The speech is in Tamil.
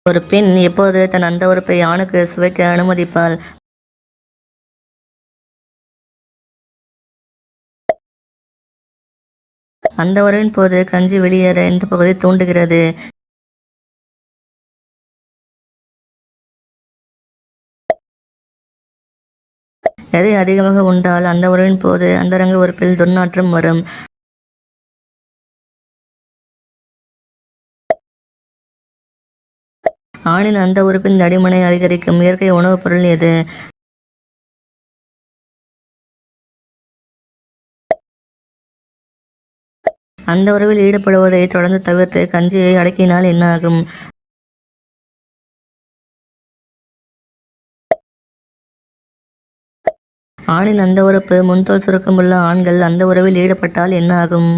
ஒரு பெண் எப்போது தன் அந்த உறுப்பை ஆணுக்கு சுவைக்க அனுமதிப்பாள்? அந்த உறவின் போது கஞ்சி வெளியேற இந்த பகுதி தூண்டுகிறது. எதை அதிகமாக உண்டால் அந்த உறவின் போது அந்தரங்க உறுப்பில் துர்நாற்றம் வரும். ஆணின் அந்த உறுப்பின் தடிமனை அதிகரிக்கும் இயற்கை உணவுப் பொருள் எது? அந்த உறவில் ஈடுபடுவதை தொடர்ந்து தவிர்த்து கஞ்சியை அடக்கினால் என்ன ஆகும்? ஆணின் அந்த உறுப்பு முன்தோல் சுருக்கமுள்ள ஆண்கள் அந்த உறவில் ஈடுபட்டால் என்ன ஆகும்?